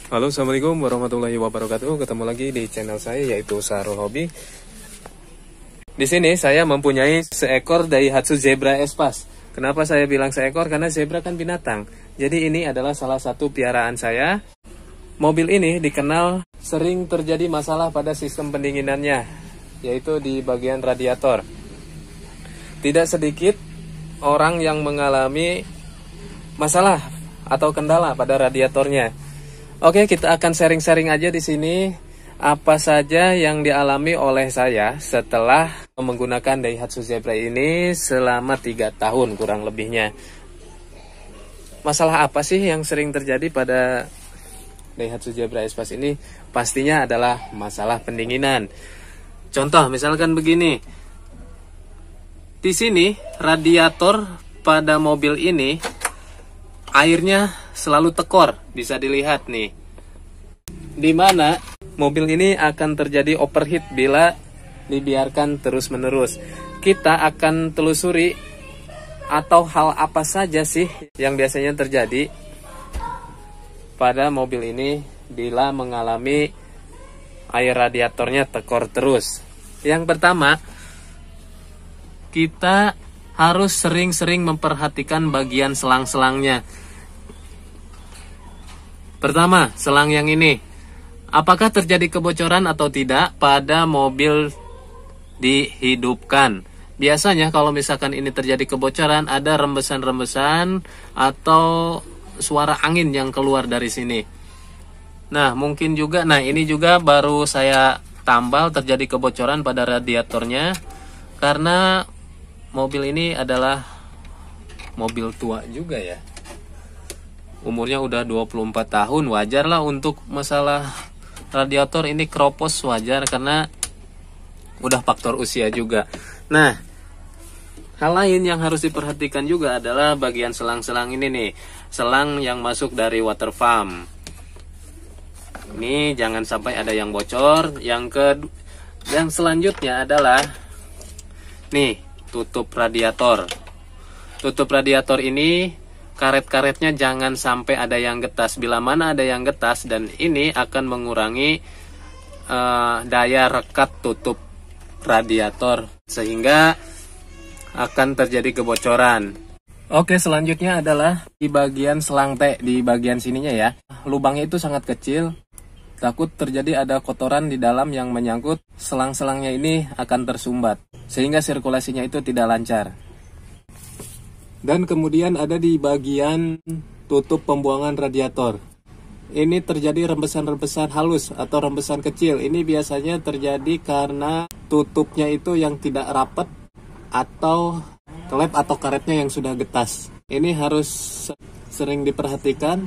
Halo, assalamualaikum warahmatullahi wabarakatuh. Ketemu lagi di channel saya yaitu Sahrul Hobi. Di sini saya mempunyai seekor Daihatsu Zebra Espace. Kenapa saya bilang seekor? Karena zebra kan binatang. Jadi ini adalah salah satu piaraan saya. Mobil ini dikenal sering terjadi masalah pada sistem pendinginannya, yaitu di bagian radiator. Tidak sedikit orang yang mengalami masalah atau kendala pada radiatornya. Oke, kita akan sharing-sharing aja di sini apa saja yang dialami oleh saya setelah menggunakan Daihatsu Zebra ini selama 3 tahun kurang lebihnya. Masalah apa sih yang sering terjadi pada Daihatsu Zebra Espace ini? Pastinya adalah masalah pendinginan. Contoh misalkan begini. Di sini radiator pada mobil ini airnya selalu tekor, bisa dilihat nih. Dimana mobil ini akan terjadi overheat bila dibiarkan terus-menerus. Kita akan telusuri atau hal apa saja sih yang biasanya terjadi pada mobil ini bila mengalami air radiatornya tekor terus. Yang pertama, kita harus sering-sering memperhatikan bagian selang-selangnya. Pertama, selang yang ini. Apakah terjadi kebocoran atau tidak pada mobil dihidupkan? Biasanya kalau misalkan ini terjadi kebocoran, ada rembesan-rembesan atau suara angin yang keluar dari sini. Nah, mungkin juga, ini juga baru saya tambal terjadi kebocoran pada radiatornya. Karena mobil ini adalah mobil tua juga ya. Umurnya udah 24 tahun, wajar lah untuk masalah radiator ini keropos, wajar karena udah faktor usia juga. Nah, hal lain yang harus diperhatikan juga adalah bagian selang-selang ini nih. Selang yang masuk dari water pump. Ini jangan sampai ada yang bocor. Yang selanjutnya adalah nih, tutup radiator. Tutup radiator ini karet-karetnya jangan sampai ada yang getas. Bila mana ada yang getas, dan ini akan mengurangi daya rekat tutup radiator sehingga akan terjadi kebocoran. Oke, selanjutnya adalah di bagian selang T, di bagian sininya ya. Lubangnya itu sangat kecil. Takut terjadi ada kotoran di dalam yang menyangkut, selang-selangnya ini akan tersumbat sehingga sirkulasinya itu tidak lancar. Dan kemudian ada di bagian tutup pembuangan radiator. Ini terjadi rembesan-rembesan halus atau rembesan kecil. Ini biasanya terjadi karena tutupnya itu yang tidak rapat atau klep atau karetnya yang sudah getas. Ini harus sering diperhatikan.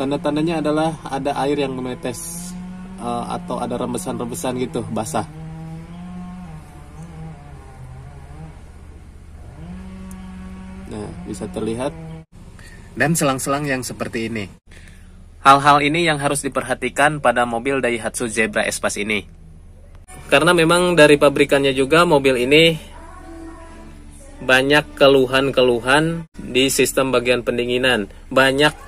Tanda-tandanya adalah ada air yang menetes atau ada rembesan-rembesan gitu, basah. Nah, bisa terlihat. Dan selang-selang yang seperti ini. Hal-hal ini yang harus diperhatikan pada mobil Daihatsu Zebra Espace ini. Karena memang dari pabrikannya juga mobil ini banyak keluhan-keluhan di sistem bagian pendinginan. Banyak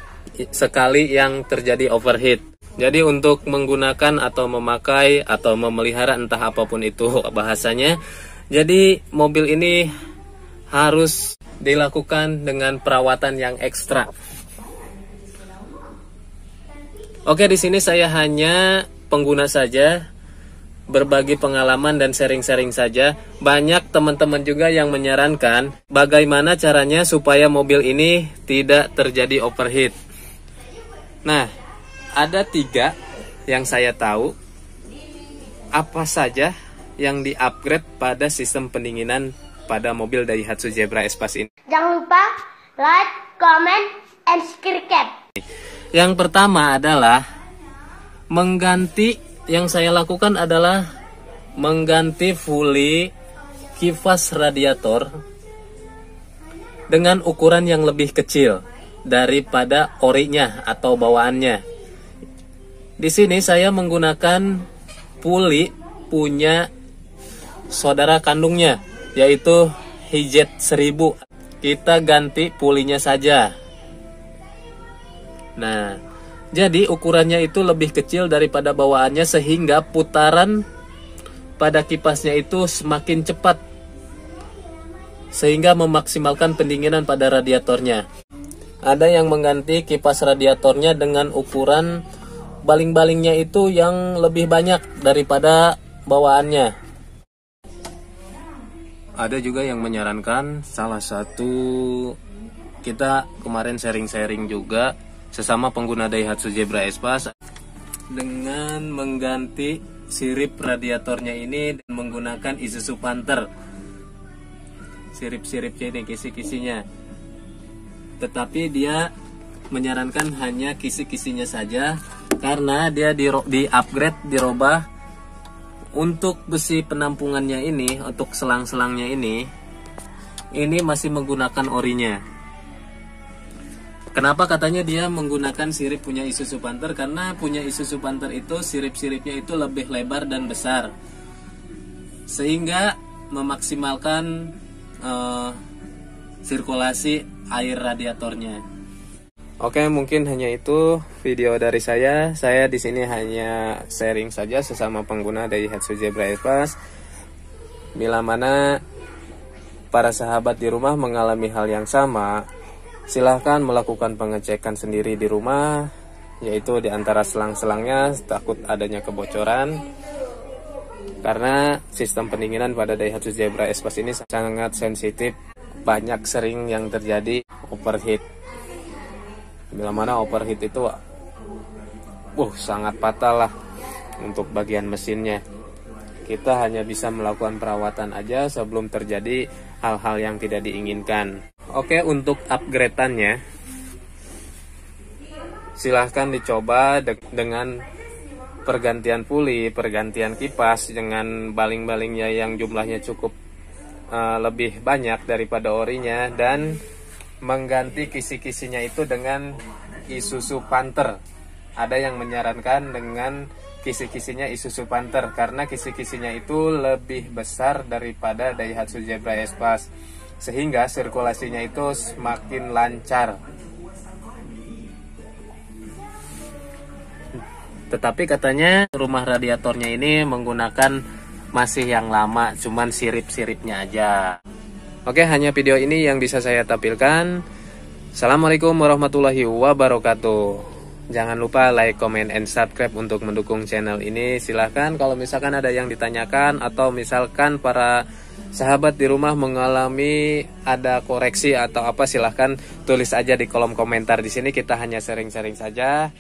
sekali yang terjadi overheat. Jadi untuk menggunakan atau memakai atau memelihara entah apapun itu bahasanya, jadi mobil ini harus dilakukan dengan perawatan yang ekstra. Oke, di sini saya hanya pengguna saja, berbagi pengalaman dan sharing-sharing saja. Banyak teman-teman juga yang menyarankan bagaimana caranya supaya mobil ini tidak terjadi overheat. Nah, ada 3 yang saya tahu apa saja yang di-upgrade pada sistem pendinginan pada mobil Daihatsu Zebra Espace ini. Jangan lupa like, comment, and subscribe. Yang pertama adalah yang saya lakukan adalah mengganti fully kipas radiator dengan ukuran yang lebih kecil daripada orinya atau bawaannya. Di sini saya menggunakan puli punya saudara kandungnya, yaitu Hijet 1000. Kita ganti pulinya saja. Nah, Jadi ukurannya itu lebih kecil daripada bawaannya, sehingga putaran pada kipasnya itu semakin cepat, sehingga memaksimalkan pendinginan pada radiatornya. Ada yang mengganti kipas radiatornya dengan ukuran baling-balingnya itu yang lebih banyak daripada bawaannya. Ada juga yang menyarankan, salah satu kita kemarin sharing-sharing juga sesama pengguna Daihatsu Zebra Espace, dengan mengganti sirip radiatornya ini dan menggunakan Isuzu Panther. Sirip-siripnya ini, kisi-kisinya. Tetapi dia menyarankan hanya kisi-kisinya saja, karena dia di-upgrade, dirubah untuk besi penampungannya ini, untuk selang-selangnya ini masih menggunakan orinya. Kenapa katanya dia menggunakan sirip punya Isuzu Panther? Karena punya Isuzu Panther itu sirip-siripnya itu lebih lebar dan besar, sehingga memaksimalkan sirkulasi air radiatornya. Oke, mungkin hanya itu video dari saya. Saya di sini hanya sharing saja sesama pengguna Daihatsu Zebra Espace. Bila mana para sahabat di rumah mengalami hal yang sama, silahkan melakukan pengecekan sendiri di rumah, yaitu di antara selang-selangnya, takut adanya kebocoran. Karena sistem pendinginan pada Daihatsu Zebra Espace ini sangat sensitif, banyak sering yang terjadi overheat. Bila mana overheat itu sangat fatal lah untuk bagian mesinnya. Kita hanya bisa melakukan perawatan aja sebelum terjadi hal-hal yang tidak diinginkan. Oke, untuk upgrade-annya silahkan dicoba dengan pergantian puli, pergantian kipas dengan baling-balingnya yang jumlahnya cukup lebih banyak daripada orinya, dan mengganti kisi-kisinya itu dengan Isuzu Panther. Ada yang menyarankan dengan kisi-kisinya Isuzu Panther karena kisi-kisinya itu lebih besar daripada Daihatsu Zebra Espace, sehingga sirkulasinya itu semakin lancar. Tetapi katanya rumah radiatornya ini menggunakan masih yang lama, cuman sirip-siripnya aja. Oke, hanya video ini yang bisa saya tampilkan. Assalamualaikum warahmatullahi wabarakatuh. Jangan lupa like, comment, and subscribe untuk mendukung channel ini. Silahkan kalau misalkan ada yang ditanyakan, atau misalkan para sahabat di rumah mengalami ada koreksi atau apa, silahkan tulis aja di kolom komentar. Di sini kita hanya sharing-sharing saja.